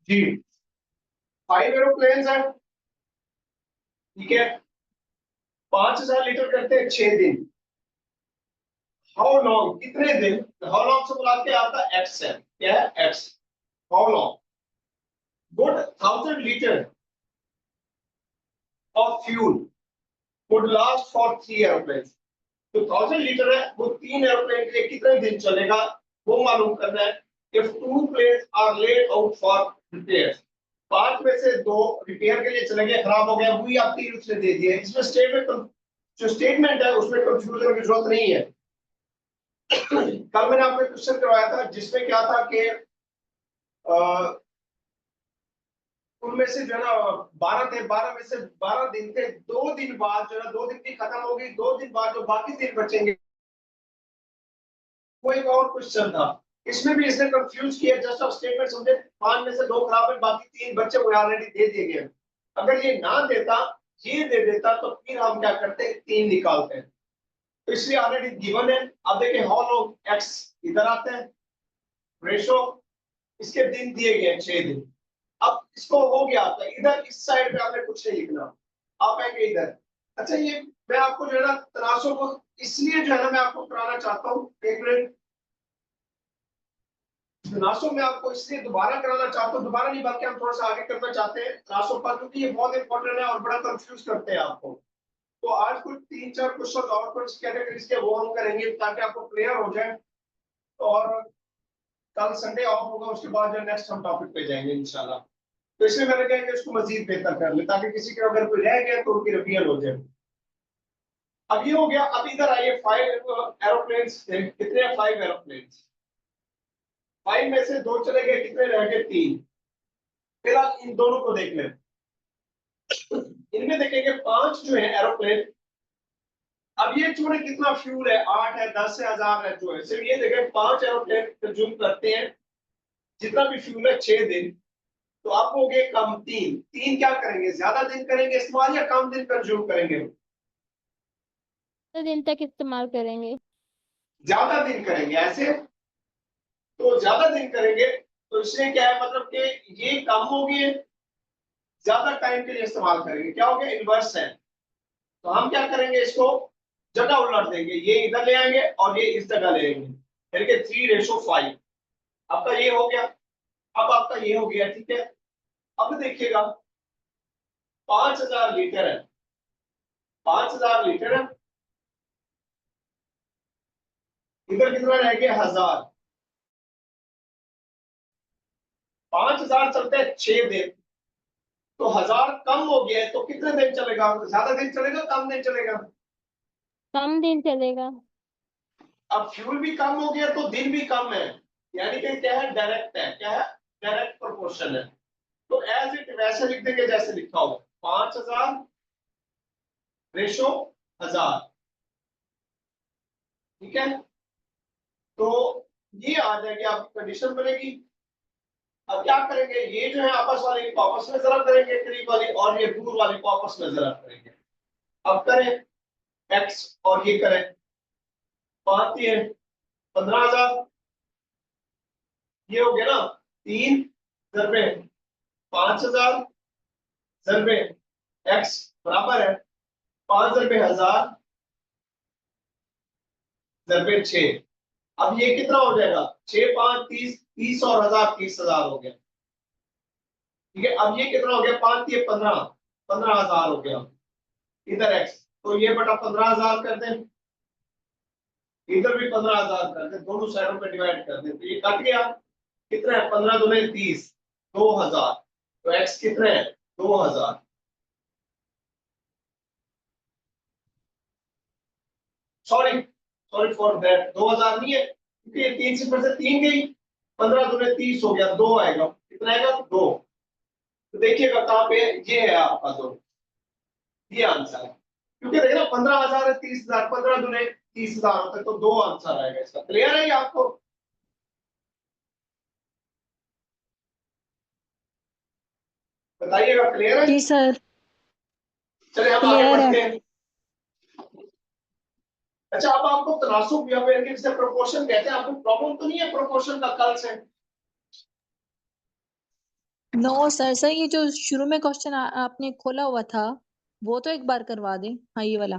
जी 5 aeroplane है, ठीक है, 5000 लीटर करते हैं 6 दिन। हाउ लॉन्ग, कितने दिन, हाउ लॉन्ग से बुला के आपका एक्स है, क्या है x. How long would 1000 litre of fuel would last for 3 aeroplane. तो 1000 लीटर है वो 3 एरोप्लेन के लिए कितने दिन चलेगा वो मालूम करना है। If 2 planes are laid out for repairs, 5 में से 2 रिपेयर के लिए चले गए, खराब हो गया, वही आप 3 उसने दे दिए। इसमें स्टेटमेंट, जो स्टेटमेंट है उसमें कंफ्यूजन की जरूरत नहीं है। कल मैंने आपको क्वेश्चन करवाया था जिसमें क्या था कि उनमें से जो है ना 12 थे, 12 में से 12 दिन थे, 2 दिन बाद जो है ना 2 दिन की खत्म हो गई, 2 दिन बाद जो बाकी दिन बचेंगे वो एक और क्वेश्चन था। इसमें भी इसने कंफ्यूज किया, जस्ट ऑफ स्टेटमेंट समझे, 5 में से 2 खराब है, बाकी 3 बच्चे हुए ऑलरेडी दे दिए गए। अगर ये ना देता, ये दे देता, तो फिर हम क्या करते हैं 3 निकालते हैं। तो इसलिए ऑलरेडी गिवन है। अब देखिए हाउ लॉन्ग एक्स इधर आते हैं, रेशो, इसके दिन दिए गए 6 दिन। अब इसको हो गया आपका, इधर इस साइड पे आपने कुछ नहीं लिखना, आप आएंगे इधर। अच्छा ये मैं आपको जो है ना तनासों को इसलिए जो है ना मैं आपको कराना चाहता हूँ, एक मिनट, तनासों में आपको इसलिए दोबारा कराना चाहता हूँ, दोबारा नहीं बल्कि हम थोड़ा सा आगे करना चाहते हैं तनासों पर, क्योंकि ये बहुत इंपॉर्टेंट है और बड़ा कंफ्यूज करते हैं आपको। तो आज कुछ 3-4 क्वेश्चन और कुछ कैटेगरीज के वो हम करेंगे ताकि आपको क्लियर हो जाए। और कल संडे ऑफ होगा, उसके बाद जो नेक्स्ट हम टॉपिक पे जाएंगे इंशाल्लाह। तो इसलिए मैंने कहा कि इसको मजीद बेहतर कर ले ताकि किसी के अगर कोई रह गया तो उनकी रिपेयर हो जाए। अब ये हो गया। अब इधर आइए, 5 एरोप्लेन्स कितने, 5 एरोप्लेन्स, 5 में से 2 चले गए, कितने रह गए, 3। फिलहाल इन दोनों को देख लें, इनमें देखेंगे 5 जो है एरोप्लेन। अब ये चूड़े कितना फ्यूल है, 8 है, 10 है, 1000 है, जो है सिर्फ ये देखें 5 एरोप्लेन कंज्यूम करते हैं जितना भी फ्यूल है 6 दिन। तो आप हो गए कम 3, 3 क्या करेंगे, ज्यादा दिन करेंगे इस्तेमाल या कम दिन कंज्यूम करेंगे। तो दिन तक इस्तेमाल करेंगे। ज्यादा दिन करेंगे ऐसे, तो ज्यादा दिन करेंगे। तो इससे क्या है मतलब कि ये कम हो गए, ज्यादा टाइम के लिए इस्तेमाल करेंगे, क्या हो गया, इन्वर्स है। तो हम क्या करेंगे, इसको जगह उलट देंगे, ये इधर ले आएंगे और ये इस जगह ले आएंगे, यानी कि 3:5। आपका ये हो गया, अब आपका ये हो गया, ठीक है। अब देखिएगा 5000 लीटर है, 5000 लीटर है, इधर कितना रह गया 1000। 5000 चलते हैं 6 दिन, तो 1000 कम हो गया है, तो कितने दिन चलेगा, ज्यादा दिन चलेगा कम दिन चलेगा। कम दिन चलेगा। अब फ्यूल भी कम हो गया तो दिन भी कम है, यानी कि क्या है, डायरेक्ट है, क्या है, डायरेक्ट प्रोपोर्शन है। तो एज इट वैसे लिख देंगे जैसे लिखा हो, 5000 रेशो 1000, ठीक है। तो ये आ जाएगी, आपकी कंडीशन बनेगी। अब क्या करेंगे, ये जो है आपस वाली को आपस में जरा करेंगे, करीब वाली, और ये दूर वाली को आपस में जरा करेंगे। अब करें एक्स और ये करें 5 है 15000, ये हो गया ना 3 दरबे 5000 दरबे एक्स बराबर है 5 दरबे 1000 दरबे 6। अब ये कितना हो जाएगा, 6 5 30, 30 और 1000 30,000 हो गया, ठीक है। अब ये कितना हो गया, 5 3 15, 15,000 हो गया इधर एक्स। तो ये बटा 15,000 कर दें, इधर भी 15,000 कर दें, दोनों साइडों पे डिवाइड कर दें, तो ये कट गया। कितना है, 15 दूने 30, 2000। तो एक्स कितने है, 2000। सॉरी सॉरी फॉर दैट, 2000 नहीं है क्योंकि ये 3 से फिर से 3 गई, 15 दूने 30 हो गया, 2 आएगा, कितना आएगा 2। तो देखिएगा कहां पे ये है आपका 2, ये आंसर है। क्योंकि देखना 15,000 है 30,000, 15 दूने 30,000 होता है, तो 2 आंसर आएगा इसका। क्लियर है ये आपको, बताइएगा क्लियर है। जी सर। चलिए हम आगे क्लियर है। बढ़ते हैं। अच्छा अब आपको तनासुब या फिर जिसे प्रोपोर्शन कहते हैं, आपको प्रॉब्लम तो नहीं है प्रोपोर्शन का कल से। नो सर, सर ये जो शुरू में क्वेश्चन आपने खोला हुआ था वो तो एक बार करवा दें। हाँ ये वाला।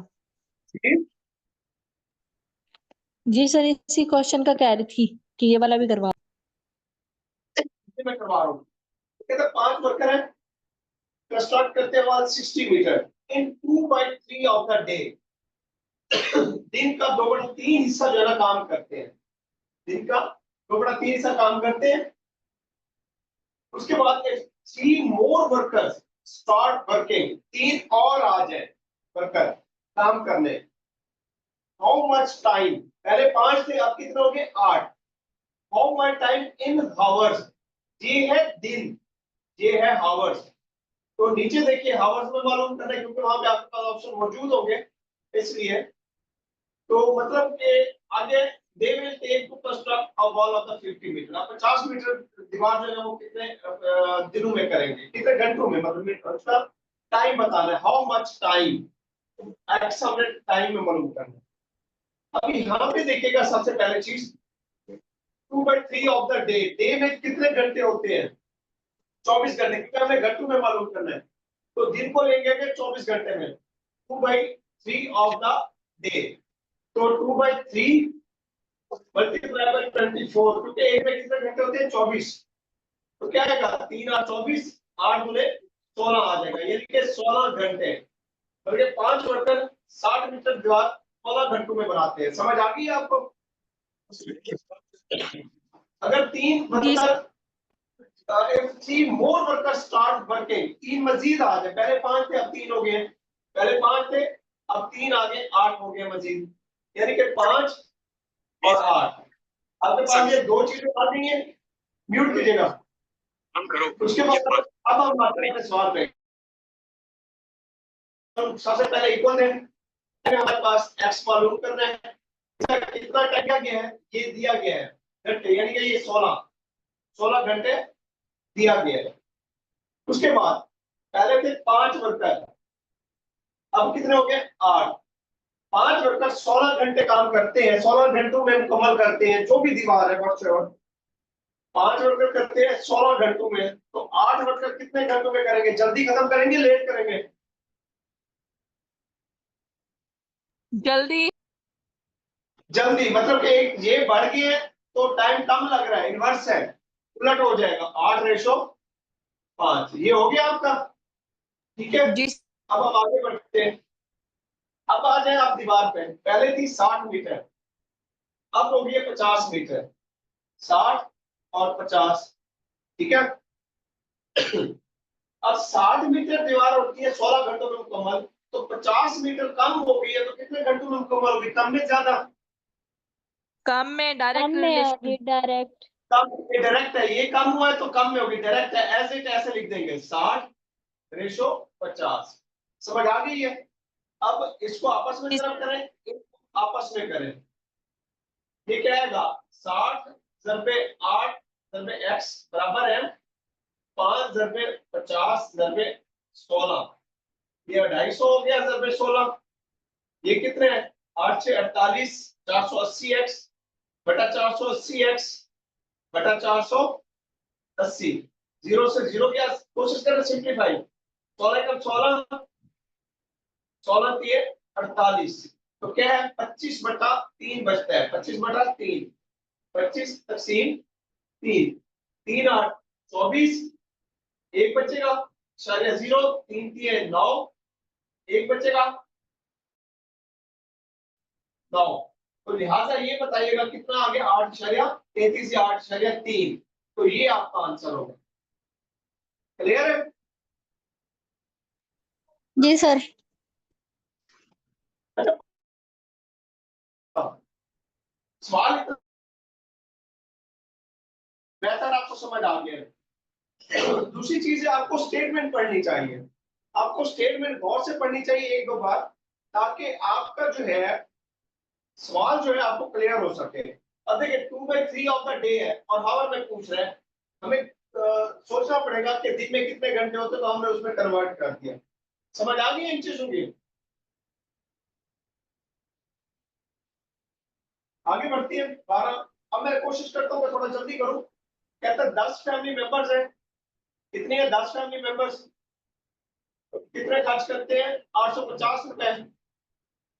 जी सर, इसी क्वेश्चन का कह रही थी कि ये वाला भी करवा। मैं करवा रहा हूँ। कहते 5 वर्कर है, कंस्ट्रक्ट करते हैं 160 metre in 2/3 of the day. दिन का 2/3 हिस्सा जो है ना काम करते हैं, दिन का 2/3 हिस्सा काम करते हैं। उसके बाद 3 मोर वर्कर्स स्टार्ट वर्किंग, 3 और आ जाए वर्कर काम करने। हाउ मच टाइम, पहले 5 थे, अब कितने हो गए 8। How much time in hours, ये है दिन, ये है हावर्स। तो नीचे देखिए हावर्स में मालूम करना है क्योंकि वहां पे आपके पास ऑप्शन मौजूद होंगे, इसलिए। तो मतलब कि आगे they will take to construct a wall of the 50 metre, आप 50 मीटर दीवार जो है वो कितने दिनों में करेंगे, कितने घंटों में, मतलब उसका टाइम बताना है। हाउ मच टाइम, एक्स हमने टाइम में मालूम करना है। अभी यहाँ पे देखिएगा सबसे पहले चीज 2/3 ऑफ द डे, डे में कितने घंटे होते हैं 24 घंटे, क्योंकि हमें घंटों में मालूम करना है। तो दिन को लेंगे कि 24 घंटे में 2/3 ऑफ द डे। तो 2/3 मल्टीप्लाई बाय 24, क्योंकि एक में कितने घंटे होते हैं 24। तो क्या आएगा 3 और 24, 8 गुने 16 आ जाएगा, यानी कि 16 घंटे। बल्कि 5 वर्कर 60 मीटर दीवार 16 घंटों में बनाते हैं। समझ आ गई आपको? अगर 3 worker if 3 more workers start working, 3 मजीद आ जाए, पहले 5 थे अब 3 हो गए, पहले 5 थे अब 3 आ गए, 8 हो गए मजीद, यानी कि 5 और 8। आपके पास ये दो चीजें आ गई हैं, म्यूट कीजिएगा हम करो। उसके बाद अब हम आते हैं सवाल पे। सबसे पहले इक्वल है, हमारे पास x मालूम करना है, इसका कितना टाइम गया है ये दिया गया है घंटे, यानी कि ये 16 घंटे दिया गया है। उसके बाद पहले थे 5 वर्कर, अब कितने हो गए 8। 5 वर्कर 16 घंटे काम करते हैं, 16 घंटों में मुकम्मल करते हैं जो भी दीवार है बच्चों। 5 वर्कर करते हैं 16 घंटों में, तो 8 वर्कर कितने घंटों में करेंगे, जल्दी खत्म करेंगे लेट करेंगे? जल्दी। जल्दी, मतलब कि एक ये बढ़ गए तो टाइम कम लग रहा है, इनवर्स है, उलट हो जाएगा 8:5। ये हो गया आपका, ठीक है। जी अब हम आगे बढ़ते हैं। अब आ जाए आप दीवार पे, पहले थी 60 मीटर, अब हो गई 50 मीटर, 60 और 50, ठीक है। अब 60 मीटर दीवार होती है 16 घंटों में मुकम्मल, तो 50 मीटर कम हो गई है तो कितने घंटों में मुकम्मल होगी, कम में ज्यादा? कम में, डायरेक्ट कम में रिलेशन। होगी डायरेक्ट। कम, ये डायरेक्ट है, ये कम हुआ है तो कम में होगी, डायरेक्ट है, ऐसे ऐसे लिख देंगे 60:50। समझ आ गई है? अब इसको आपस में जरा करें, इसको आपस में करें, ये क्या आएगा 60/8/x बराबर है 5/50/16, ये 250 हो गया /16। ये कितने हैं 8×6 = 48, 480x बटा 480x बटा 480, 0 से 0 क्या कोशिश करें सिंप्लीफाई, 16 16 48, तो क्या है 25/3 बचता है, 25/3, 25/3, 3 8 24, एक बचेगा 0, 3 3 9, एक बचेगा 9। तो लिहाजा ये बताइएगा कितना आ गया 8.33 या 8.3, तो ये आपका आंसर होगा। क्लियर है? जी सर। सवाल बेहतर आपको समझ आ गया है। दूसरी चीज है आपको स्टेटमेंट पढ़नी चाहिए, आपको स्टेटमेंट गौर से पढ़नी चाहिए एक दो बार, ताकि आपका जो है सवाल जो है आपको क्लियर हो सके। अब देखिए 2/3 ऑफ द डे है और हावर में पूछ रहे हैं, हमें सोचना पड़ेगा कि दिन में कितने घंटे होते, तो हमने उसमें कन्वर्ट कर दिया। समझ आ गई इन चीजों की? आगे बढ़ती है 12। अब मैं कोशिश करता हूँ कि थोड़ा जल्दी करूं। कहता है 10 फैमिली मेंबर्स हैं, कितनी है 10 फैमिली मेंबर्स, कितने खर्च करते हैं 850 रुपए,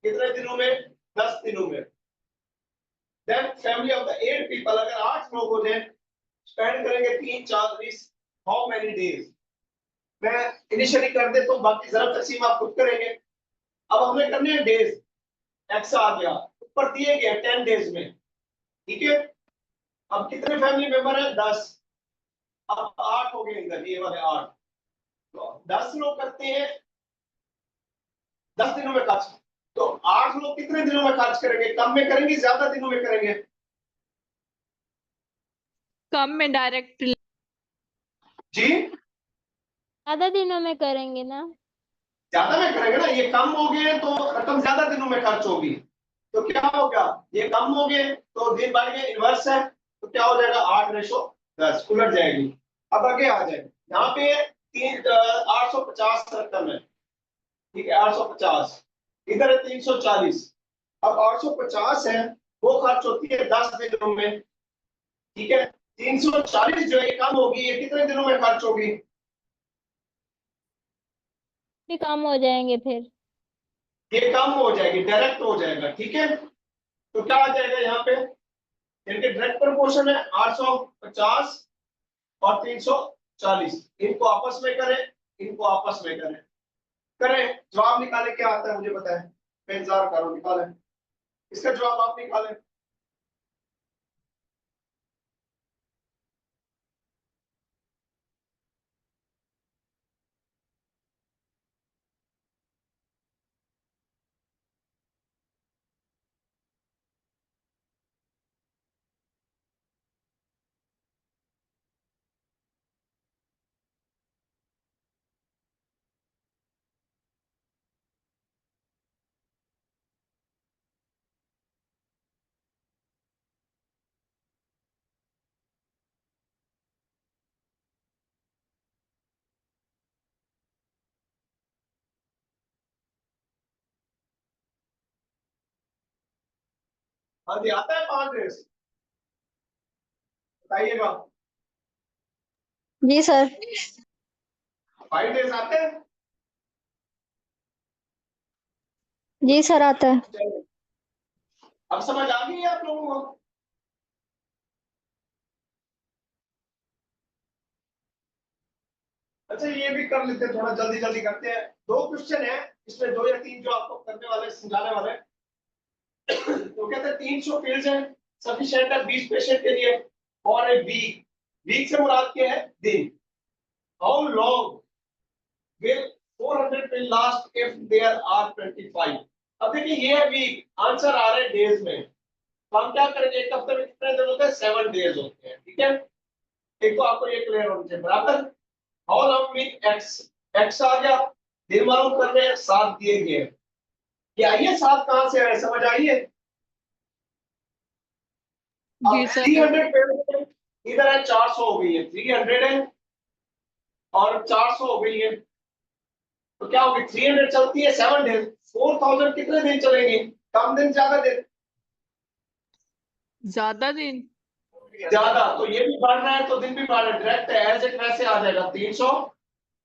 कितने दिनों में 10 दिनों में। Then family of the 8 people, अगर 8 लोग हो जाए स्पेंड करेंगे 3 4 20 हाउ मेनी डेज। मैं इनिशियली कर देता हूँ, बाकी जरा तकसीम आप खुद करेंगे। अब हमें करने हैं डेज, एक्स आ गया ऊपर दिए गए 10 डेज में, ठीक है। अब कितने फैमिली मेंबर है 10, अब 8 हो गए इधर, ये वाले 8, तो 10 लोग करते हैं 10 दिनों में खर्च, तो 8 लोग कितने दिनों में खर्च करेंगे, कम में करेंगे ज्यादा दिनों में करेंगे। कम में डायरेक्ट। जी ज्यादा दिनों में करेंगे ना। ज्यादा में करेंगे ना, ये कम हो गए तो रकम ज्यादा दिनों में खर्च होगी, तो क्या होगा, ये कम हो गए तो दिन बढ़ गए, इनवर्स है, तो क्या हो जाएगा 8:10 उलट जाएगी। अब आगे आ जाए, यहाँ पे 850 रकम है, ठीक है 850, इधर है 340। अब 850 है वो खर्च होती है 10 दिनों में, ठीक है। 340 जो है कम होगी, ये कितने दिनों में खर्च होगी, भी कम हो जाएंगे फिर। ये कम हो जाएगी, डायरेक्ट हो जाएगा, ठीक है। तो क्या आ जाएगा यहाँ पे, इनके डायरेक्ट प्रोपोर्शन है 850 और 340, इनको आपस में करें, इनको आपस में करें, जवाब निकाले, क्या आता है मुझे बताएं, मैं इंतजार करो, निकालें इसका जवाब, आप निकालें। हाँ जी, आता है 5 डेज, बताइएगा। जी सर। 5 डेज आते हैं। जी सर आता है। चलिए, अब समझ आ गई है आप लोगों को। अच्छा ये भी कर लेते हैं, थोड़ा जल्दी जल्दी करते हैं, 2 क्वेश्चन है इसमें, 2 या 3 जो आपको करने वाले, समझाने वाले हैं। तो कहते हैं 300 फील्ड्स हैं, सफिशिएंट है 20 पेशेंट के लिए, और एक वीक, वीक से मुराद क्या है, दिन। How long will 400 will last if there are 25। अब देखिए ये है वीक, आंसर आ रहे हैं डेज में, तो हम क्या करेंगे, एक हफ्ते में कितने दिन होते हैं, 7 डेज होते हैं, ठीक है। एक तो आपको ये क्लियर होना चाहिए, बराबर। How long week x, x आ गया, दिन मालूम कर रहे हैं, 7 दिए गए, ये आइए 7 कहां से आए, समझ आइए। जी अब सर। 300 इधर है 400 हो गई है, 300 है और 400 हो गई है, तो क्या होगी, 300 चलती है 7 डेज, 4000 कितने दिन चलेंगे, कम दिन ज्यादा दिन, ज्यादा दिन। ज्यादा, तो ये भी बढ़ रहा है तो दिन भी बढ़ रहा है, डायरेक्ट एज इट वैसे आ जाएगा 300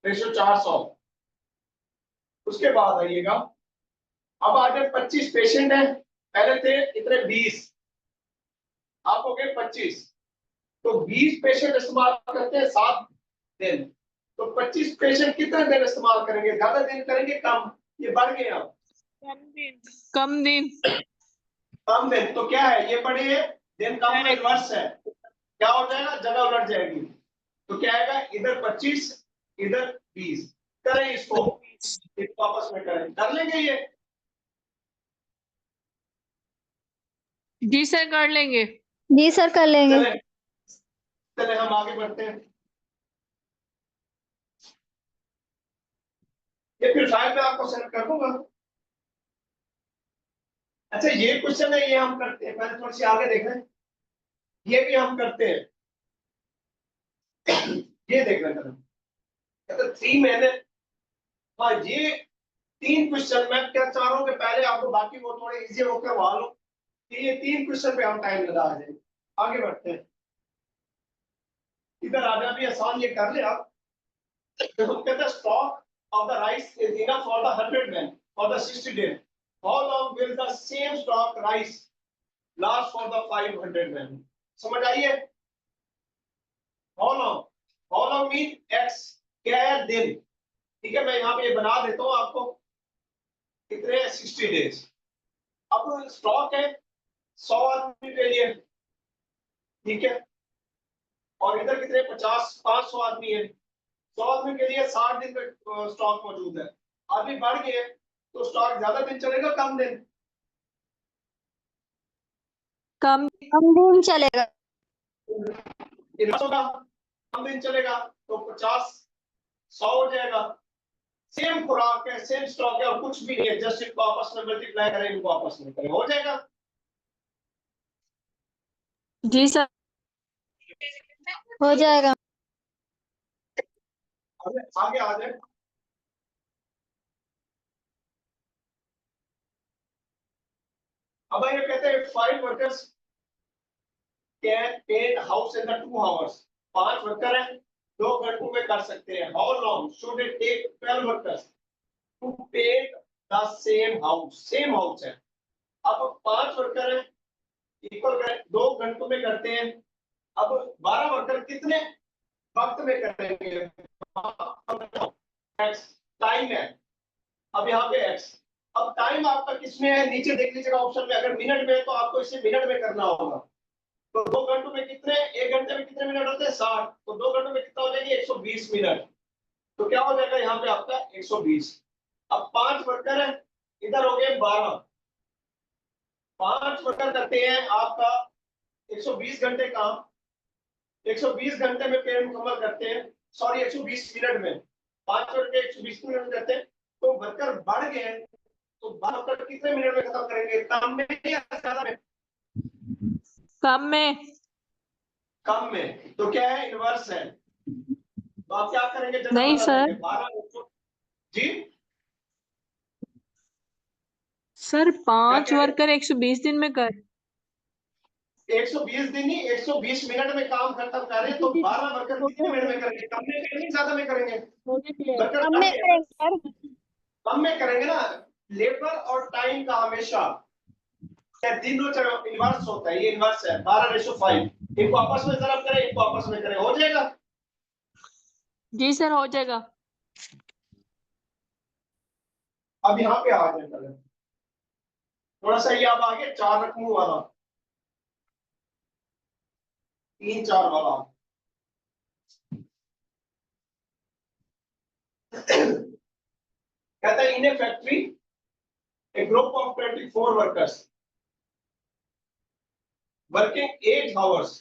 रेशो 400। उसके बाद आइएगा, अब आ जाए 25 पेशेंट है, पहले थे इतने 20, आप हो गए 25, तो 20 पेशेंट इस्तेमाल करते हैं 7 दिन, तो 25 पेशेंट कितने दिन इस्तेमाल करेंगे, ज्यादा दिन करेंगे कम, ये बढ़ गए अब कम दिन। कम दिन। कम दिन, तो क्या है ये बड़े है, दिन कम में इनवर्स है, क्या हो जाएगा, जगह उलट जाएगी, तो क्या आएगा, इधर 25 इधर 20, करें इसको आपस में करें, कर लेंगे ये। जी सर कर लेंगे। जी सर कर लेंगे। चले चले हम आगे बढ़ते हैं, ये फिर फाइल में आपको सेलेक्ट कर दूंगा। अच्छा ये क्वेश्चन है, ये हम करते हैं, पहले थोड़ी सी आगे देखें, ये भी हम करते हैं, ये देख लेते हैं, कहते 3 महीने, हाँ ये 3 क्वेश्चन मैं क्या चाह रहा हूँ कि पहले आपको बाकी वो थोड़े इजी हो करवा लो, कि ये 3 क्वेश्चन पे हम टाइम लगा दें। आगे बढ़ते हैं, इधर आ जाए, भी आसान ये कर ले आप, हम कहते हैं stock of the rice is enough for the 100 men for the 60 days. How long will the same stock rice last for the 500 men? समझ आइए? How long? How long mean x, क्या है दिन? ठीक है, मैं यहाँ पे बना देता हूँ आपको कितने 60 days. अब स्टॉक है 100 आदमी के लिए, ठीक है, और इधर कितने 500 आदमी है. 100 आदमी के लिए 60 दिन का स्टॉक मौजूद है. आदमी बढ़ गए तो स्टॉक ज्यादा दिन चलेगा कम दिन? कम हम दिन चलेगा. होगा कम दिन चलेगा तो 50 100 हो जाएगा. सेम खुराक है, सेम स्टॉक है और कुछ भी नहीं है, जस्ट इनको आपस में मल्टीप्लाई करें, इनको आपस में करें, हो जाएगा. जी सर. हो जाएगा. आगे आ जाए. अब ये कहते हैं 5 workers can paint house in the 2 hours. 5 worker हैं 2 घंटों में कर सकते हैं. How long should it take 12 workers to paint the same house? Same house है. अब 5 वर्कर हैं, इक्वल 2 घंटों में करते हैं. अब 12 वर्कर कितने वक्त में करेंगे? एक्स टाइम है. अब यहाँ पे एक्स. अब टाइम आपका किसमें है? नीचे देख लीजिएगा ऑप्शन में. अगर मिनट में है तो आपको इसे मिनट में करना होगा. तो 2 घंटों में कितने, 1 घंटे में कितने मिनट होते हैं? 60. तो 2 घंटों में कितना हो जाएगी? 120 मिनट. तो क्या हो जाएगा यहाँ पे आपका 120. अब 5 वर्कर है, इधर हो गए 12. 5 वर्कर करते हैं आपका 120 घंटे काम. 120 घंटे में पेड़ मुकम्मल करते हैं, सॉरी 120 मिनट में. 5 वर्कर 120 मिनट में करते हैं. तो वर्कर बढ़ गए तो वर्कर कितने मिनट में खत्म करेंगे? कम में या ज्यादा में? कम में. कम में. तो क्या है? इनवर्स है. तो आप क्या करेंगे? नहीं सर. 12 जी सर 5 क्या वर्कर 120 दिन में कर. 120 दिन ही 120 मिनट में काम खत्म करें तो 12 वर्कर कितने मिनट में करेंगे? कम में करेंगे ज्यादा में करेंगे? वर्कर हम में करेंगे. कम में करेंगे ना. लेबर और टाइम का हमेशा तीनों तरफ इन्वर्स होता है. ये इन्वर्स है 12:5. इनको आपस में जरा करें, इनको आपस में करें, हो जाएगा. जी सर हो जाएगा. अब यहाँ पे आ जाए पहले थोड़ा सा. ये अब आगे 4 रकमों वाला 3-4 वाला कहता है इन ए factory a group of 24 workers working 8 hours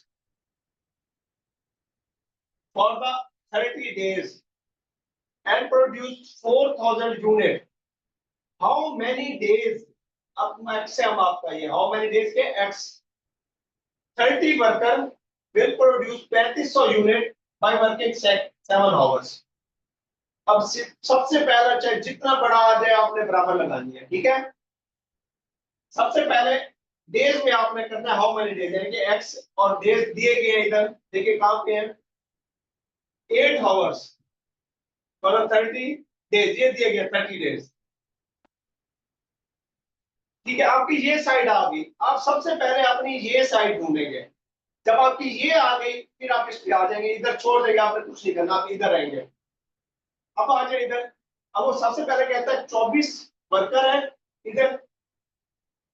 for the 30 days and produced 4,000 units. How many days? अब x से हम आपका ये how many days के x 30 worker will produce 3500 unit by working 7 hours. अब सबसे पहला चाहे जितना बड़ा आ जाए आपने बराबर लगानी है, ठीक है. सबसे पहले डेज में आपने करना है हाउ मेनी डेज, यानी कि x और डेज दिए गए हैं इधर. देखिए काम पे है 8 hours और 30 डेज, ये दिए गए 30 डेज. ठीक है, आपकी ये साइड आ गई. आप सबसे पहले अपनी ये साइड ढूंढेंगे. जब आपकी ये आ गई फिर आप इस पे आ जाएंगे. इधर छोड़ देंगे, आपने कुछ नहीं करना, आप इधर रहेंगे. अब आ जाए इधर. अब वो सबसे पहले कहता है 24 वर्कर है इधर.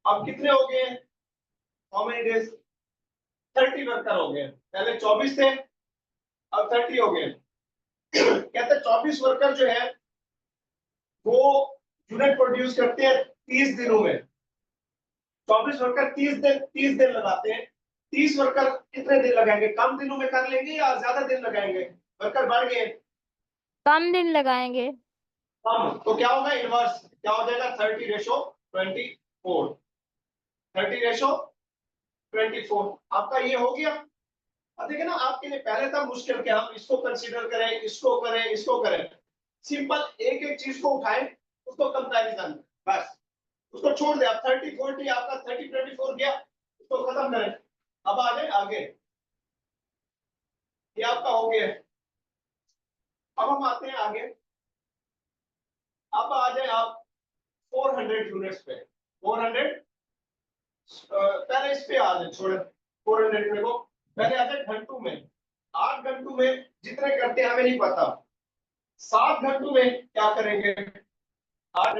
अब कितने हो गए? How many days? 30 वर्कर हो गए. पहले 24 थे, अब 30 हो गए. कहते हैं 24 वर्कर जो है वो यूनिट प्रोड्यूस करते हैं 30 दिनों में. 24 वर्कर 30 दिन लगाते हैं. 30 वर्कर कितने दिन लगाएंगे? कम दिनों में कर लेंगे या ज्यादा दिन लगाएंगे? वर्कर बढ़ गए, कम दिन लगाएंगे. कम. तो क्या होगा? इनवर्स. क्या हो जाएगा? 30:24. 30:24 आपका ये हो गया. अब देखिए ना, आपके लिए पहले था मुश्किल कि हम इसको कंसीडर करें, इसको करें, इसको करें. सिंपल एक एक चीज को उठाएं, उसको कंपैरिजन, बस उसको छोड़ दे. आप 30-40 आपका 30-24 गया, उसको खत्म करें. अब आ जाए आगे. ये आपका हो गया. अब हम आते हैं आगे। अब आ जाए आप 400 यूनिट्स पे। 400 पहले इस पे आ जाए, छोड़े 400 में को पहले आ जाए घंटों में। 8 घंटों में जितने करते हैं हमें नहीं पता। 7 घंटों में क्या करेंगे? 8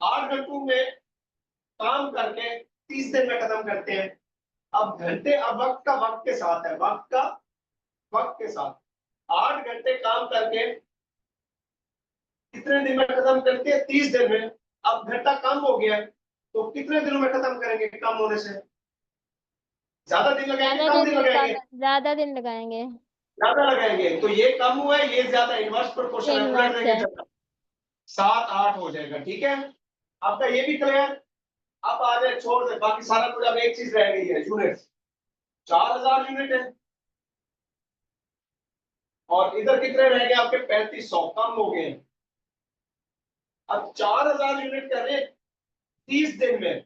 8 घंटों में काम करके 30 दिन में खत्म करते हैं। अब घंटे, अब वक्त का वक्त के साथ है, वक्त का वक्त के साथ। 8 घंटे काम करके कितने दिन में खत्म करते हैं? 30 दिन में। अब घंटा कम हो गया है, तो कितने दिनों में खत्म करेंगे? कम होने से ज्यादा दिन लगाएंगे, कम दिन लगाएंगे? ज्यादा दिन लगाएंगे। ज्यादा लगाएंगे, तो ये कम हुआ है, ये ज्यादा, इनवर्स प्रोपोर्शन है, उलट इनवर्स देंगे है। ज्यादा। 7 8 हो जाएगा, ठीक है। आपका ये भी क्लियर। अब आ जाए, छोड़ दे बाकी सारा कुछ। अब एक चीज रह गई है, यूनिट। 4000 यूनिट है, और इधर कितने रह गए आपके? 3500, कम हो गए। अब 4000 यूनिट कर रहे हैं 30 दिन में,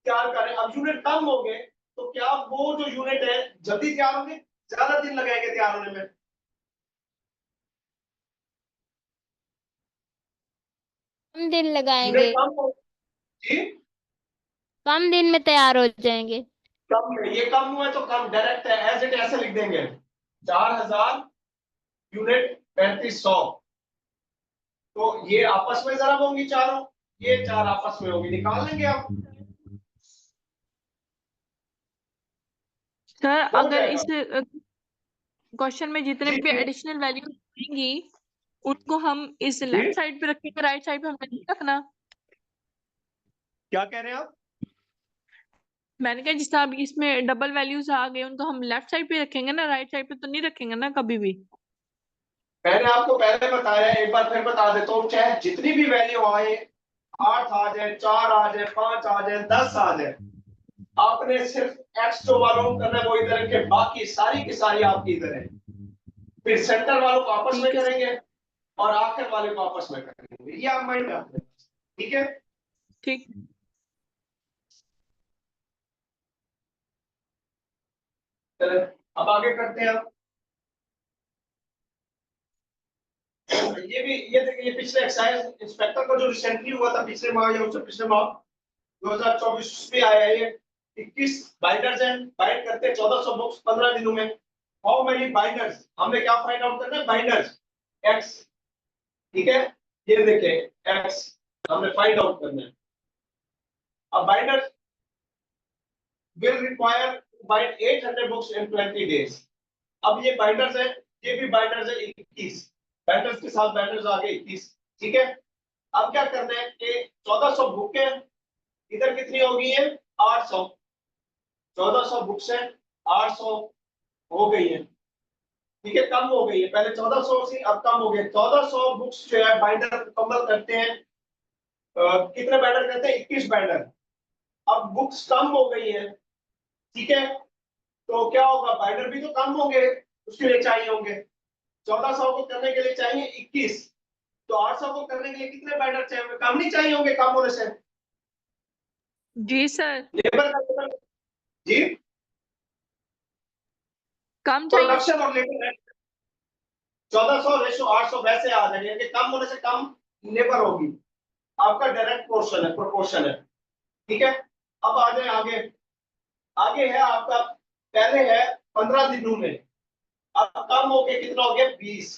क्या करें? अब यूनिट कम हो गए, तो क्या वो जो यूनिट है जल्दी तैयार होंगे? ज्यादा दिन लगेंगे तैयार होने में? कम दिन यूनिट लगाएंगे। कम हो जी, कम दिन में तैयार हो जाएंगे। कम है, ये कम हुआ है तो कम डायरेक्ट है, एज इट ऐसे लिख देंगे। 4000 यूनिट 3500, तो ये आपस में जरा होंगी चारों, ये चार आपस में होंगी, निकाल लेंगे आप, सर हो अगर जाएगा। इस क्वेश्चन में जितने जी भी जी एडिशनल वैल्यू आएंगी उनको हम इस जी, लेफ्ट साइड पे रखेंगे, राइट साइड पे हमें नहीं रखना। क्या कह रहे हैं आप? मैंने कहा जिस तरह अभी इसमें डबल वैल्यूज आ गए उनको हम लेफ्ट साइड पे रखेंगे ना, राइट साइड पे तो नहीं रखेंगे ना कभी भी। मैंने आपको पहले बताया, एक बार फिर बता देता हूँ, चाहे जितनी भी वैल्यू आए, 8 आ जाए, 4 आ जाए, 5 आ जाए, 10 आ जाए, आपने सिर्फ एक्स जो मालूम करना है वो इधर के, बाकी सारी की सारी आपकी इधर है। फिर सेंटर वालों को आपस में ठीक है सर। करेंगे, और आखिर वाले को आपस में करेंगे, ये आप माइंड में रखना, ठीक है। ठीक। चले, अब आगे करते हैं हम। ये देखिए, ये पिछले एक्साइज इंस्पेक्टर का जो रिसेंटली हुआ था पिछले माह या उससे पिछले माह 2024 में आया है, ये 21 बाइंडर्स हैं, बाइंड करते हैं 1400 बुक्स 15 दिनों में। हाउ मेनी बाइंडर्स, हमने क्या फाइंड आउट करना है? बाइंडर्स एक्स, ठीक है। ये देखिए एक्स हमने फाइंड आउट करना है। अब binders will require to bind 800 books in 20 days। अब ये बाइंडर्स है, ये भी बाइंडर्स है 21, बाइंडर्स के साथ बाइंडर्स आ गए 21, ठीक है। अब क्या करना है कि 1400 बुकें इधर कितनी हो गई है? 800। 1400 बुक्स है, 800 हो गई है, ठीक है, कम हो गई है। पहले 1400 से अब कम हो गए। 1400 बुक्स जो है बाइंडर मुकम्मल करते हैं, कितने बाइंडर करते हैं? 21 बाइंडर। अब बुक्स कम हो गई है, ठीक है, तो क्या होगा? बाइंडर भी तो कम होंगे, उसके लिए चाहिए होंगे। 1400 को करने के लिए चाहिए 21, तो 800 को करने के लिए कितने बाइंडर चाहिए होंगे? कम नहीं चाहिए होंगे कम होने से? जी सर। लेबर का लेबर, जी, कम चाहिए। प्रोडक्शन और लेबर 1400 रेशो 800 वैसे आ जाएंगे कि कम होने से कम लेबर होगी, आपका डायरेक्ट पोर्शन है, प्रोपोर्शन है, ठीक है। अब आ जाए आगे। आगे है आपका, पहले है 15 दिनों में, अब कम हो गया, कितना हो गया? 20।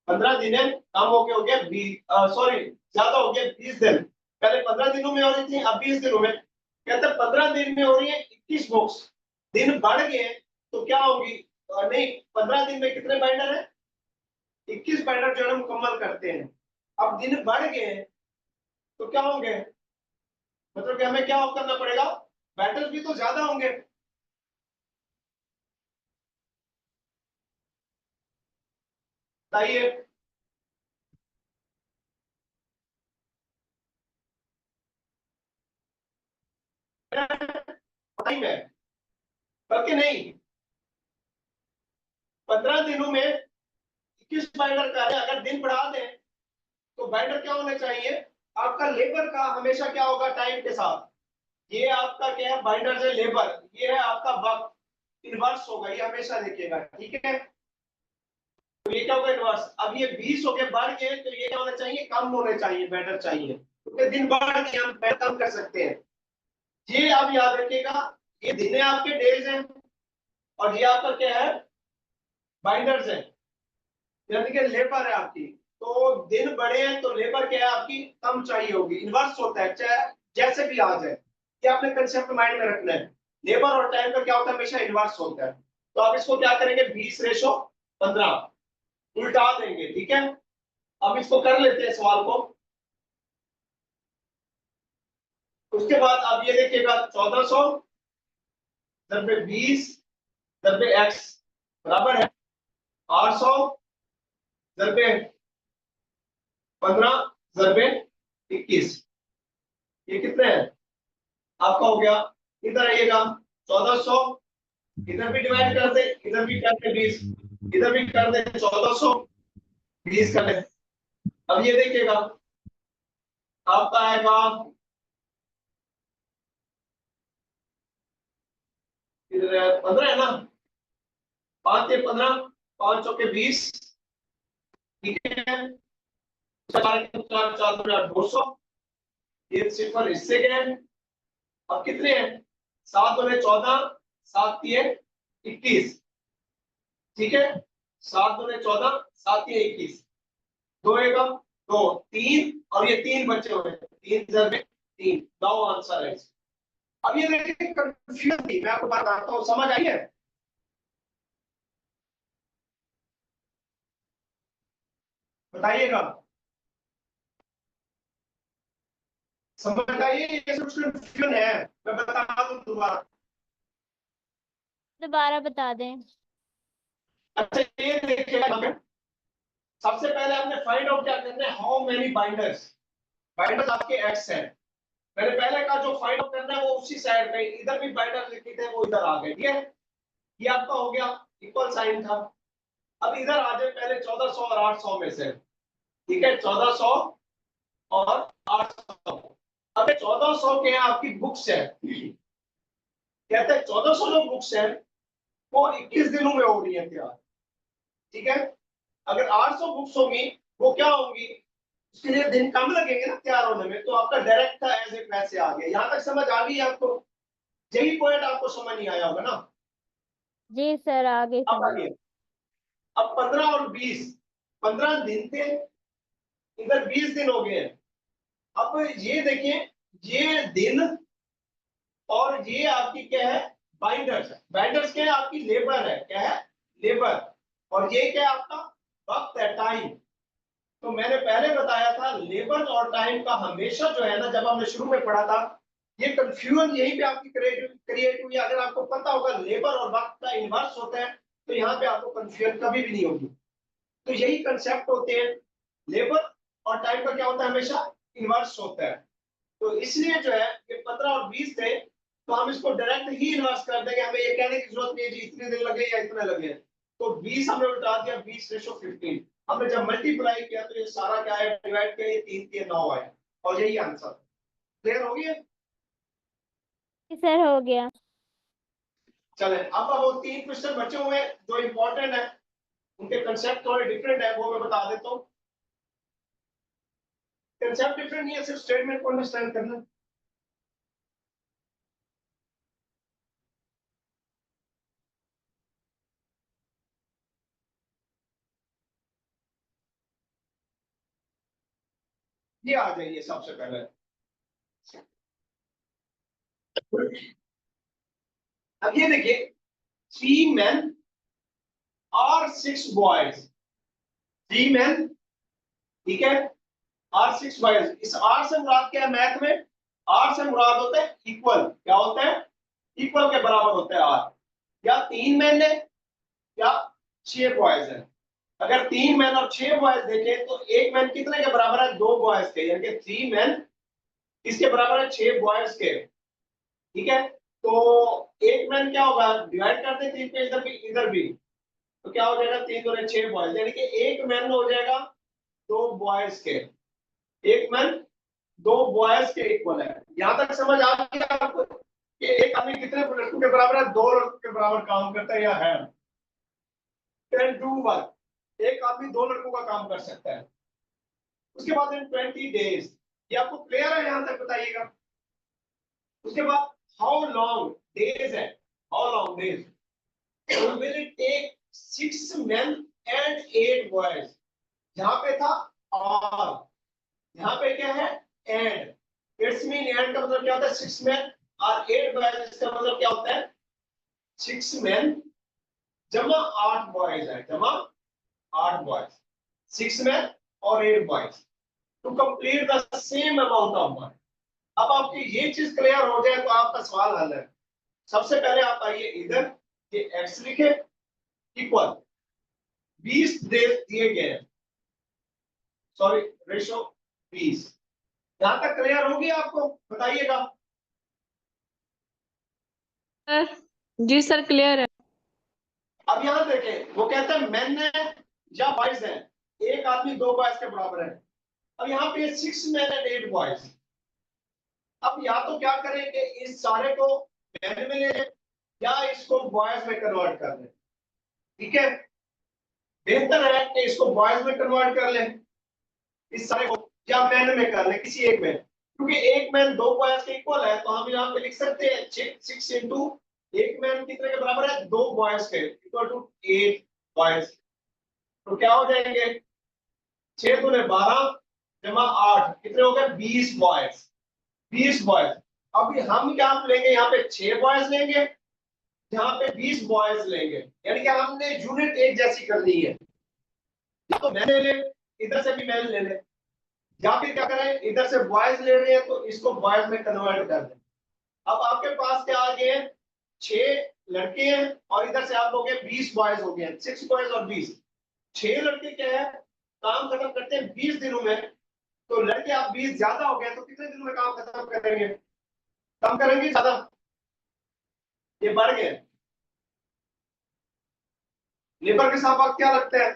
15 दिन है, कम हो गया 20, सॉरी ज्यादा हो गया 20 दिन। पहले 15 दिनों में हो रही थी, अब 20 दिनों में। कहते हैं 15 दिन में हो रही है 21 बुक्स, दिन बढ़ गए तो क्या होगी? नहीं, 15 दिन में कितने बाइंडर है? 21 बाइंडर जो है मुकम्मल करते हैं। अब दिन बढ़ गए तो क्या होंगे? मतलब कि हमें क्या करना पड़ेगा? बाइंडर्स भी तो ज्यादा होंगे। बताइए। टाइम है, बल्कि नहीं, 15 दिनों में 21 बाइंडर का है, अगर दिन बढ़ा दें तो बाइंडर क्या होना चाहिए? आपका लेबर का हमेशा क्या होगा? टाइम के साथ, ये आपका क्या है? बाइंडर से लेबर, ये है आपका वक्त, इनवर्स होगा, ये हमेशा देखिएगा, ठीक है। तो ये क्या होगा इनवर्स। अब ये 20 हो गए बढ़ गए तो ये क्या होना चाहिए, कम होने चाहिए, बेटर चाहिए, क्योंकि दिन बढ़ गए हम कम कर सकते हैं। ये आप याद रखिएगा, ये दिन है आपके डेज हैं और ये आपका क्या है, बाइंडर्स है, यानी कि लेबर है आपकी। तो दिन बढ़े हैं तो लेबर क्या है आपकी कम चाहिए होगी, इन्वर्स होता है, चाहे जैसे भी आ जाए, ये आपने कंसेप्ट माइंड में रखना है। लेबर और टाइम का क्या होता है, हमेशा इन्वर्स होता है। तो आप इसको क्या करेंगे, 20:15 उल्टा देंगे, ठीक है। अब इसको कर लेते हैं सवाल को। उसके बाद आप ये देखिएगा 1400 दरबे 20 दरबे x बराबर है 800 दरबे 15 दरबे 21। ये कितने हैं आपका हो गया। इधर आइएगा 1400, इधर भी डिवाइड कर दे, इधर भी कर दे 20, इधर भी कर दे 1400 20 कर दे। अब ये देखिएगा आपका आएगा इधर 15 है ना, 5 से 15, 5 चौके 20, ठीक है। 4 4 200, ये सिफर इससे गए। अब कितने हैं, 7 दूने 14, 7 तिये 21, ठीक है। 7 दूने 14, 7 तिये 21, दो एगा 2 3 और ये 3 बचे हुए हैं, 3 जब 3 9 आंसर है। अब ये देखिए कंफ्यूजन थी, मैं आपको बताता हूँ, समझ आई है, बताइएगा, समझ आई है, ये कुछ कंफ्यूजन है, मैं बता दूं दोबारा। दोबारा बता दें। अच्छा ये देखिए हमें सबसे पहले हमने फाइंड आउट क्या करना है, हाउ मेनी बाइंडर्स, बाइंडर्स आपके एक्स है। मैंने पहले का जो फाइंड आउट करना है वो उसी साइड पे, इधर भी बाइंडर लिखे थे वो इधर आ गए, ठीक है। ये आपका हो गया, इक्वल साइन था। अब इधर आ जाए पहले 1400 और 800 में से, ठीक है, 1400 और 800। अब 1400 के आपकी बुक्स है, कहते हैं 1400 जो बुक्स है वो 21 दिनों में हो रही है तैयार, ठीक है। अगर 800 बुक्स होंगी वो क्या होंगी, उसके लिए दिन कम लगेंगे ना तैयार होने में, तो आपका डायरेक्ट था एज ए वैसे आ गया। यहाँ तक समझ आ गई आपको, यही पॉइंट आपको समझ नहीं आया होगा ना। जी सर, आगे अब समझ। आइए, अब 15 और 20, 15 दिन थे, इधर 20 दिन हो गए हैं। अब ये देखिए, ये दिन और ये आपकी क्या है, बाइंडर्स है। बाइंडर्स क्या है, आपकी लेबर है, क्या है, लेबर। और ये क्या है आपका वक्त है, टाइम। तो मैंने पहले बताया था लेबर और टाइम का हमेशा जो है ना, जब हमने शुरू में पढ़ा था, ये कंफ्यूजन यहीं पे आपकी क्रिएट हुई। अगर आपको पता होगा लेबर और वक्त का इन्वर्स होता है तो यहाँ पे आपको कंफ्यूजन कभी भी नहीं होगी। तो यही कंसेप्ट होते हैं, लेबर और टाइम का क्या होता है, हमेशा इन्वर्स होता है। तो इसलिए जो है ये 15 और 20 थे, तो हम इसको डायरेक्ट ही इन्वर्स कर देंगे, हमें ये कहने की जरूरत नहीं है जी इतने दिन लगे या इतने लगे। तो 20 हमने उल्टा दिया, 20:15। हमने जब मल्टीप्लाई किया तो ये सारा क्या है, डिवाइड किया, ये 3 के 9 आया, और यही आंसर। क्लियर हो गया। जी सर, हो गया। चले अब वो 3 क्वेश्चन बचे हुए हैं जो इंपॉर्टेंट है, उनके कंसेप्ट थोड़े डिफरेंट है, वो मैं बता देता हूँ। कंसेप्ट डिफरेंट नहीं है, सिर्फ स्टेटमेंट को अंडरस्टैंड करना। ये आ जाइए सबसे पहले, अब ये देखिए 3 men और 6 boys, 3 men, ठीक है, और 6 boys। इस R से मुराद क्या है मैथ में, R से मुराद होता है इक्वल, क्या होता है, इक्वल के बराबर होता है R। या 3 men है या 6 boys है। अगर 3 men और 6 boys देखें तो एक मैन कितने के बराबर है, 2 boys के, यानी कि 3 men इसके बराबर है 6 boys के, ठीक है। तो एक मैन क्या होगा, डिवाइड करते 3 पे, इधर भी तो क्या हो जाएगा, 3 दूने 6 बॉयज, यानी कि एक मैन हो जाएगा 2 बॉयज के, एक मैन 2 बॉयज के इक्वल है। यहां तक समझ आ गया आपको कि एक आदमी कितने लड़कों के बराबर है, 2 लड़कों के बराबर काम करता है या है, कैन डू वर्क, एक आदमी 2 लड़कों का काम कर सकता है। उसके बाद इन 20 डेज, ये आपको क्लियर है यहां तक बताइएगा। उसके बाद हाउ लॉन्ग डेज है, how long days will it take 6 men and 8 boys। यहाँ पे था और, यहाँ पे क्या है एंड, इट्स मीन एंड का मतलब क्या होता है 6 men और 8 boys, इसका मतलब क्या होता है 6 men जमा 8 boys है, जमा 8 boys, 6 men और 8 boys to complete the same amount of money. अब आपकी ये चीज क्लियर हो जाए तो आपका सवाल हल है। सबसे पहले आप आइए इधर, ये x लिखे इक्वल 20 डेज दिए गए हैं, सॉरी रेशो 20। यहां तक क्लियर होगी आपको, बताइएगा। सर जी सर क्लियर है। अब यहां देखें, वो कहते हैं मैन है या बॉयज है, एक आदमी 2 बॉयज के बराबर है। अब यहाँ पे 6 मैन एंड 8 बॉयज। अब या तो क्या करें कि इस सारे को मैन में ले लें या इसको बॉयज में कन्वर्ट कर लें। ठीक है, बेहतर है कि इसको बॉयज में कन्वर्ट कर लें इस सारे को, या मैन में कर लें किसी एक में, क्योंकि एक मैन 2 बॉयज के इक्वल है। तो हम यहाँ पे लिख सकते हैं 6 इंटू एक मैन कितने के बराबर है 2 बॉयज के, इक्वल टू 8 बॉयज। तो क्या हो जाएंगे 6 दूने 12 जमा 8 कितने हो गए 20 बॉयज, 20 बॉयज। अब हम क्या लेंगे, यहाँ पे 6 बॉयज लेंगे, यहाँ पे 20 बॉयज लेंगे, यानी कि हमने यूनिट एक जैसी कर ली है। या तो मैन ले ले, इधर से भी मैन ले ले, या फिर क्या करें इधर से बॉयज ले रहे हैं तो इसको बॉयज में कन्वर्ट कर दें। अब आपके पास क्या आ गए 6 लड़के हैं और इधर से आप हो गए 20 बॉयज हो गए, 6 बॉयज और 20। 6 लड़के क्या है, काम खत्म करते हैं 20 दिनों में, तो लड़के आप 20 ज्यादा हो गए तो कितने दिनों में काम खत्म करेंगे, कम करेंगे ज्यादा, ये बढ़ गए। लेबर के साथ आप क्या लगते हैं,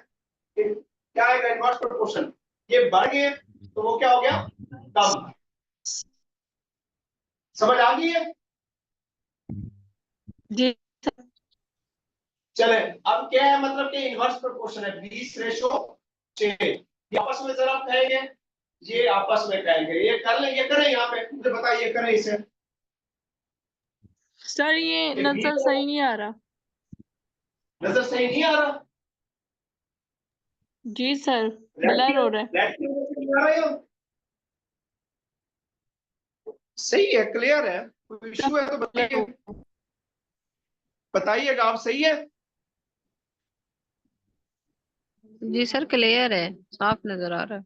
क्या आएगा इनवर्स प्रोपोर्शन, ये बढ़ गए तो वो क्या हो गया कम। समझ आ गई है? जी चले, अब क्या है मतलब कि इनवर्स प्रोपोर्शन है 20:6। ये आपस में जरा कहेंगे, ये आपस में कहेंगे, ये कर ले, ये करें यहाँ पे, मुझे बताइए करें इसे। सर ये ये नजर 20 सही नहीं आ रहा। नजर सही नहीं आ रहा, जी सर ब्लर हो रहा है। रेड की वजह से नहीं आ रहा है? सही है, क्लियर है, कोई इशू है तो बताइए, बताइएगा आप। सही है, जी सर क्लियर है, साफ नजर आ रहा है।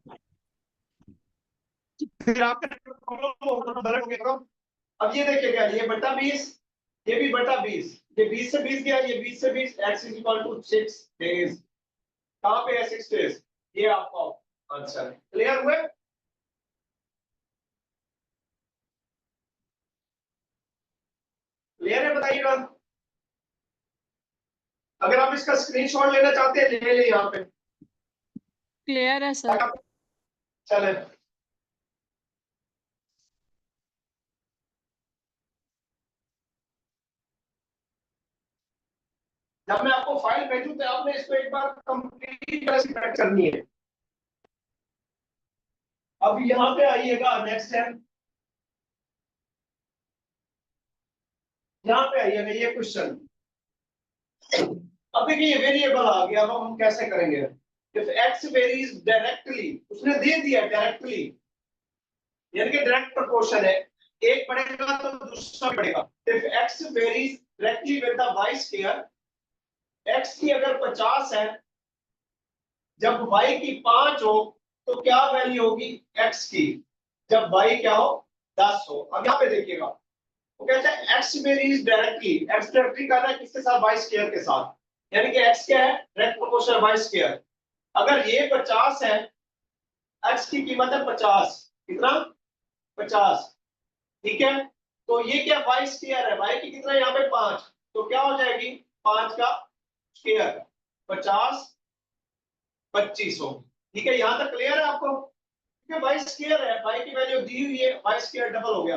फिर आपका प्रॉब्लम होगा तो गलत हो गया। अब ये देखिएगा, ये बटा 20, ये भी बटा 20, ये 20 से 20 गया, ये 20 से 20, x is equal to 6 days. कहां पे है 6 डेज, ये आपका आंसर है। क्लियर हुए? क्लियर है, बताइएगा। अगर आप इसका स्क्रीनशॉट लेना चाहते हैं ले ले यहाँ पे। क्लियर है सर। चले, जब मैं आपको फाइल भेजूं तो आपने इसको एक बार कंप्लीट तरह से करेक्ट करनी है। अब यहाँ पे आइएगा, नेक्स्ट है, यहाँ पे आइएगा, ये क्वेश्चन। अब देखिए ये वेरिएबल आ गया, अब हम कैसे करेंगे। इफ x वेरीज डायरेक्टली, उसने दे दिया डायरेक्टली, यानी कि डायरेक्ट प्रोपोर्शन है, एक बढ़ेगा तो दूसरा बढ़ेगा। If x varies directly with the y square, x की अगर 50 है, जब y की 5 हो तो क्या वैल्यू होगी x की, जब y क्या हो 10 हो। अब यहाँ पे देखिएगा, वो कहते हैं x varies directly, x directly कर रहा है किसके साथ, y स्क्वायर के साथ, यानी कि x क्या है डायरेक्ट प्रोपोर्शनल y स्क्वायर। अगर ये 50 है, x की कीमत है 50, कितना 50, ठीक है, तो ये क्या y स्क्वायर है, y की कितना यहाँ पे 5, तो क्या हो जाएगी 5 का स्क्वायर 50 25 हो। ठीक है, यहाँ तक क्लियर है आपको, क्योंकि y स्क्वायर है, y की वैल्यू दी हुई है, y स्क्वायर डबल हो गया,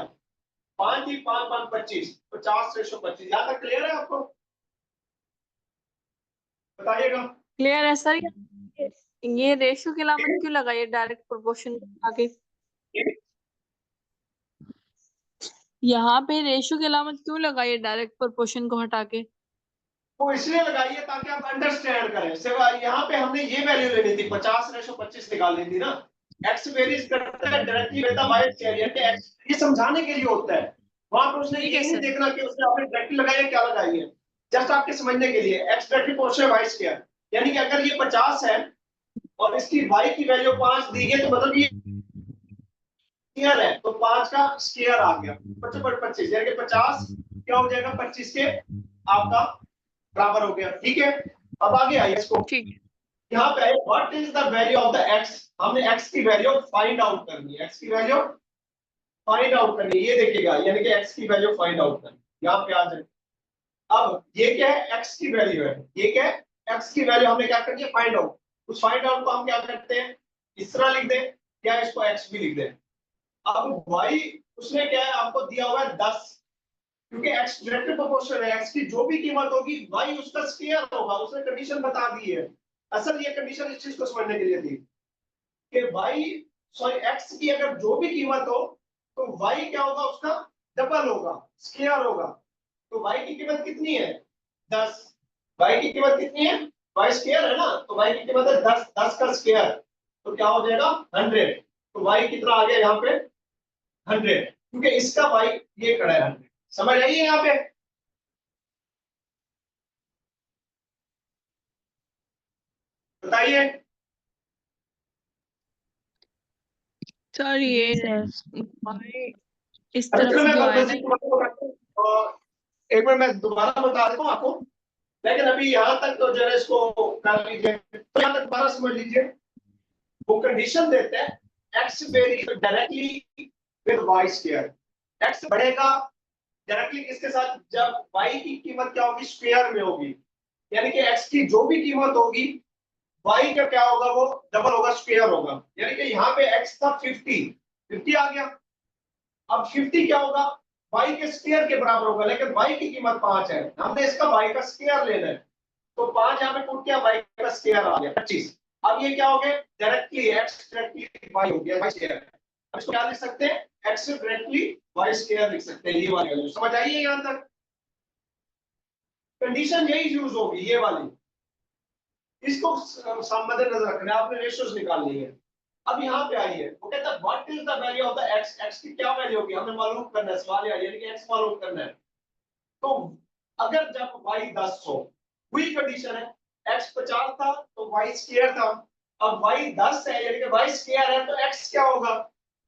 5 की 5 5 25, 50/25। यहाँ तक क्लियर है आपको, बताइएगा। क्लियर है सर। ये रेशियो की अलामत क्यों लगाई है डायरेक्ट प्रोपोर्शन आगे? यहाँ पे रेशियो की अलामत क्यों लगाई है डायरेक्ट प्रोपोर्शन को हटा के? तो इसलिए लगाइए ताकि आप अंडरस्टैंड करें। सिर्फ यहाँ पे हमने ये वैल्यू लेनी थी, 50/25 निकालनी थी ना। एक्स वेरीज करता है directly with the y square, कि एक्स ये समझाने के लिए होता है। वहां पर उसने ठीक ये है नहीं सर। देखना कि उसने आपने डायरेक्टली लगाई है क्या लगाई है, जस्ट आपके समझने के लिए। X directly proportional y square, यानी कि अगर ये 50 है और इसकी वाई की वैल्यू 5 दी गई, तो मतलब ये स्क्वायर है, तो 5 का स्क्वायर आ गया 25/25, यानी कि 50 क्या हो जाएगा 25 के आपका बराबर हो गया। ठीक है, अब आगे आइए इसको। ठीक। यहाँ पे what is the value of the x, हमने एक्स की वैल्यू फाइंड आउट करनी है। एक्स की वैल्यू फाइंड आउट करनी है, ये देखिएगा, यानी कि एक्स की वैल्यू फाइंड आउट करनी है। यहाँ पे आ जाए, अब ये क्या है, एक्स की वैल्यू है, ये क्या है, एक्स की वैल्यू हमने क्या करनी है, फाइंड आउट। उस फाइंड आउट को हम क्या करते हैं, इस तरह लिख दें, क्या इसको एक्स भी लिख दें। अब वाई उसने क्या है आपको दिया हुआ है 10, क्योंकि x डायरेक्ट प्रोपोर्शनल है, x की जो भी कीमत होगी y उसका स्क्वायर होगा। उसने कंडीशन बता दी है। असल ये कंडीशन इस चीज को समझने के लिए थी कि x की अगर जो भी कीमत हो तो y क्या होगा, उसका डबल होगा, स्क्वायर होगा। तो y की कीमत कितनी है 10, y की कीमत कितनी है, y स्क्वायर है ना, तो y की कीमत है 10, 10 का स्क्वायर तो क्या हो जाएगा 100। तो y कितना आ गया यहाँ पे 100, क्योंकि इसका y ये खड़ा है 100। समझ आइए यहाँ पे, बताइए। सर ये सर y इस अच्छा तरफ चलो मैं जो आया ना, बेसिक और एक मिनट मैं दोबारा बता देता हूँ आपको, लेकिन अभी यहाँ तक तो जरा इसको कर लीजिए, तो यहाँ तक दोबारा समझ लीजिए। वो कंडीशन देते हैं x vary directly with y square, x बढ़ेगा डायरेक्टली किसके साथ, जब वाई की कीमत क्या होगी स्क्वायर में होगी, यानी कि एक्स की जो भी कीमत होगी वाई का क्या होगा, वो डबल होगा, स्क्वायर होगा। यानी कि यहाँ पे एक्स था 50 आ गया, अब 50 क्या होगा y के स्क्वायर के बराबर होगा, लेकिन y की कीमत 5 है, हमने इसका y का स्क्वायर लेना है। तो 5 यहाँ पे टूट गया, y का स्क्वायर आ गया 25। अब ये क्या हो गया, डायरेक्टली x डायरेक्टली y हो गया, y स्क्वायर। अब इसको क्या लिख सकते हैं, x डायरेक्टली y स्क्वायर लिख सकते हैं, ये वाली वैल्यू समझ आइए। यहाँ तक कंडीशन यही यूज होगी, ये वाली, इसको सामने नजर रखना है, आपने रेशियोज निकालनी है। अब यहाँ पे आइए, वो कहता है what is the value of the x, x की क्या वैल्यू होगी हमें मालूम करना है, सवाल यानी कि एक्स मालूम करना है। तो अगर जब y 10 हो, हुई कंडीशन है, x 50 था तो y स्क्वायर था, अब y 10 है यानी कि y स्क्वायर है, तो x क्या होगा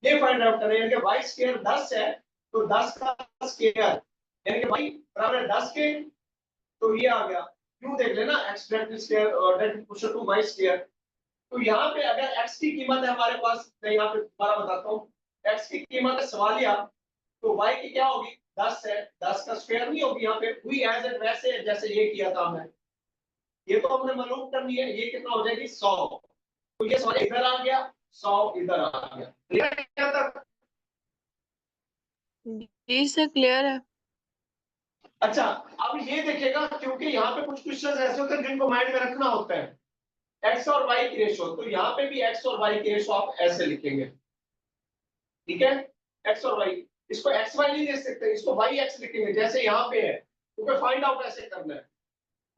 ये फाइंड आउट करें, यानी कि y स्क्वायर 10 है तो 10 का स्क्वायर यानी कि y बराबर है 10 के, तो ये आ गया। क्यों देख लेना, x डायरेक्ट स्क्वायर और direct proportional to y square. तो यहाँ पे अगर x की कीमत है हमारे पास, मैं यहाँ पे दोबारा बताता हूँ, x की कीमत है सवालिया, तो y की क्या होगी 10 है, 10 का स्क्वायर नहीं होगी, यहाँ पे हुई एज एंड वैसे है जैसे ये किया था हमने, ये तो हमने मालूम करनी है, ये कितना हो जाएगी 100, तो ये 100 इधर आ गया, 100 इधर आ गया, क्लियर है यहाँ तक? जी सर क्लियर है। अच्छा अब ये देखिएगा, क्योंकि यहाँ पे कुछ क्वेश्चन ऐसे होते हैं जिनको माइंड में रखना होता है, एक्स और वाई की रेशो, तो यहाँ पे भी एक्स और वाई की रेशो आप ऐसे लिखेंगे, ठीक है, एक्स और वाई, इसको एक्स वाई नहीं लिख सकते, इसको वाई एक्स लिखेंगे जैसे यहाँ पे है, क्योंकि फाइंड आउट ऐसे करना है।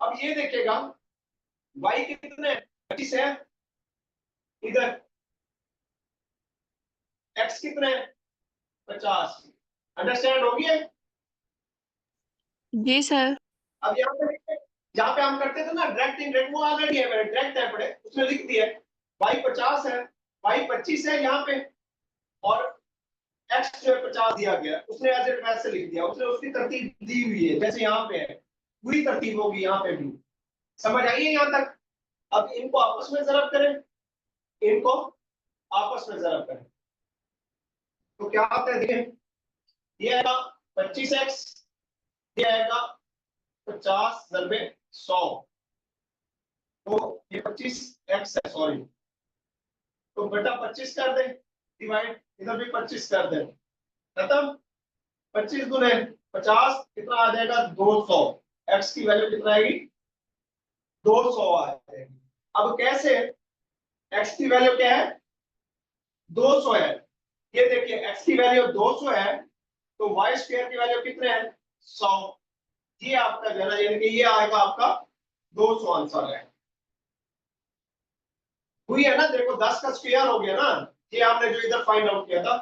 अब ये देखिएगा वाई कितने 25 है इधर, एक्स कितने 50, अंडरस्टैंड हो गया? जी सर। अब यहाँ पे हम करते थे ना डायरेक्ट इनडायरेक्ट, वो ऑलरेडी है, मेरे डायरेक्ट है पड़े उसने लिख दिया है, वाई 50 है, वाई 25 है यहाँ पे, और एक्स जो है 50 दिया गया, उसने एज इट वैसे लिख दिया, उसने उसकी तरतीब दी हुई है जैसे यहाँ पे है, पूरी तरतीब होगी यहाँ पे भी। समझ आइए यहाँ तक? अब इनको आपस में जरब करें, इनको आपस में जरब करें, तो क्या आता है देखिए, ये आएगा 25x, ये आएगा 50 × 100, तो ये 25x है, सॉरी, तो बेटा 25 कर दे डिवाइड, इधर भी 25 कर दे, खत्म। 25 गुने 50 कितना आ जाएगा 200, x की वैल्यू कितना आएगी 200 आ जाएगी। अब कैसे, x की वैल्यू क्या है 200 है। ये देखिए x की वैल्यू 200 है तो y स्क्वायर की वैल्यू कितने है 100। ये आपका जो है ना यानी कि ये आएगा आपका 200 आंसर है। हुई है ना, देखो 10 का स्क्वायर हो गया ना, ये आपने जो इधर फाइंड आउट किया था,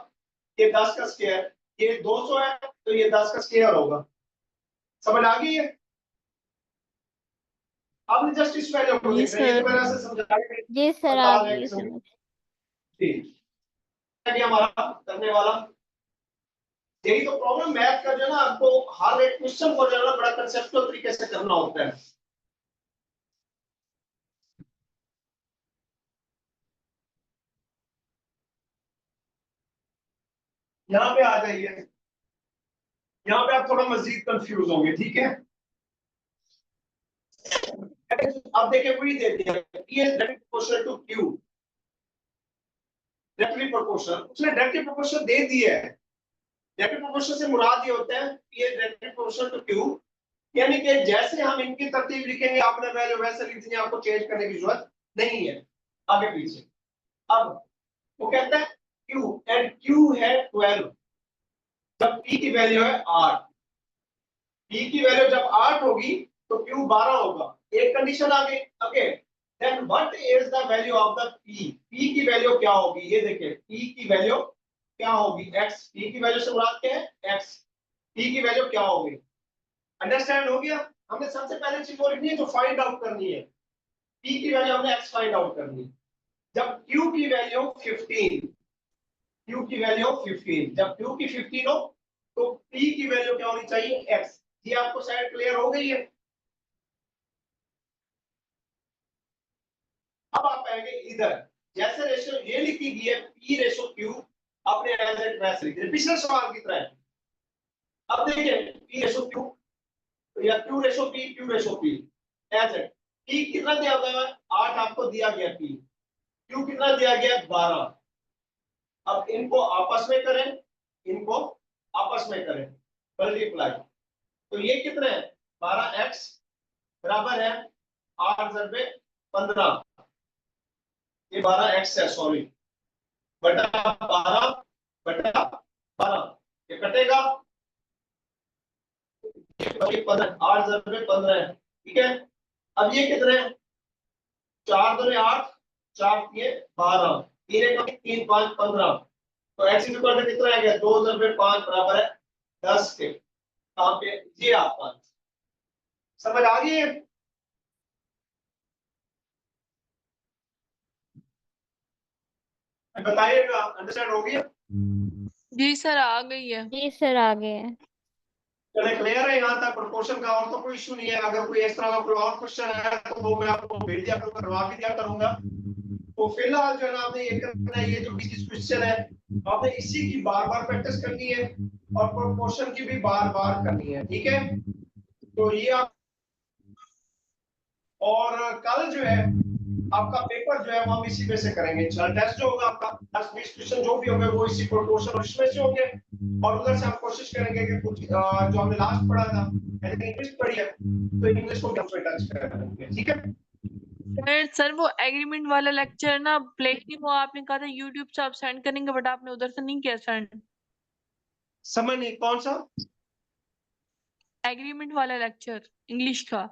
ये 10 का स्क्वायर, ये 200 है तो ये 10 का स्क्वायर होगा। समझ आ गई है? आपने जस्ट इस वैल्यू को जी देखना है, ये सर। तो मैंने ऐसे समझाया जी सर बता आ रहे गई हैं समझ। ठीक है हमारा करने वाला। यही तो प्रॉब्लम मैथ का जो है ना, आपको हर एक क्वेश्चन को जो है ना बड़ा कंसेप्चुअल तरीके से करना होता है। यहाँ पे आ जाइए, यहाँ पे आप थोड़ा मजीद कंफ्यूज होंगे, ठीक है। अब देखिए वही दे दिया P is directly proportional to Q, directly proportional, उसने डायरेक्टली प्रोपोर्शनल दे दिया है। डायरेक्टली प्रोपोर्शनल से मुराद ये होता है P is directly proportional to Q, यानी कि जैसे हम इनकी तरतीब लिखेंगे आपने वैल्यू वैसे लिख दी, आपको चेंज करने की जरूरत नहीं है आगे पीछे। अब वो कहता है Q एंड Q है 12, जब P की वैल्यू है 8, P की वैल्यू जब 8 होगी तो Q 12 होगा। एक कंडीशन आ गई अगे, then what is the value of the P, P की वैल्यू क्या होगी, ये देखिए P की वैल्यू क्या होगी x, P की वैल्यू से मुराद क्या है x, P की वैल्यू क्या होगी। अंडरस्टैंड हो गया? हमने सबसे पहले चीज वो लिखनी है जो फाइंड आउट करनी है, P की वैल्यू हमने x फाइंड आउट करनी है। जब Q की वैल्यू 15, Q की वैल्यू 15, जब Q की 15 हो तो P की वैल्यू क्या होनी चाहिए x। ये आपको शायद क्लियर हो गई है। अब आप आएंगे इधर, जैसे रेशियो ये लिखी गई है P रेशियो Q, आपने एज इट वैसे लिख दिया पिछले सवाल की तरह। अब देखिए P रेशियो Q या Q ratio P, Q ratio P as it. P कितना दिया गया है 8, आपको दिया गया P, Q कितना दिया गया 12। अब इनको आपस में करें, इनको आपस में करें मल्टीप्लाई, तो ये कितने है 12x बराबर है 8 × 15, ये 12x है सॉरी, बटा 12 बटा 12, ये कटेगा, ये 8 × 15 है, ठीक है। अब ये कितने हैं 4 दूनी 8, 4 3 12, 3 3 5 15, तो x इक्वल टू कितना आ गया 2 × 5 बराबर है 10 के। कहां पे ये आपका समझ आ गई है? बताइएगा अंडरस्टैंड हो गया? जी सर आ गई है। जी सर आ गए। चले क्लियर है यहाँ तक प्रोपोर्शन का, और तो कोई इशू नहीं है। अगर कोई इस तरह का कोई और क्वेश्चन है तो वो मैं आपको भेज दिया करूंगा, करवा भी दिया करूंगा। तो फिलहाल जो है ना आपने ये करना है, ये जो 20 क्वेश्चन है आपने इसी की बार बार प्रैक्टिस करनी है और प्रोपोर्शन की भी बार बार करनी है, ठीक है। तो ये आप, और कल जो है आपका पेपर जो है वो हम इसी में से करेंगे। टेस्ट जो होगा आपका 10-20 क्वेश्चन जो भी होंगे वो इसी प्रोपोर्शन और इसमें से होंगे, और उधर से हम कोशिश करेंगे कि कुछ जो हमने लास्ट पढ़ा था इंग्लिश पढ़ी है तो इंग्लिश को भी हम टच करेंगे, ठीक है। सर वो एग्रीमेंट वाला लेक्चर ना प्ले नहीं हुआ, आपने कहा था यूट्यूब से आप सेंड करेंगे बट आपने उधर से नहीं किया सेंड। समझ नहीं कौन सा एग्रीमेंट वाला लेक्चर इंग्लिश का।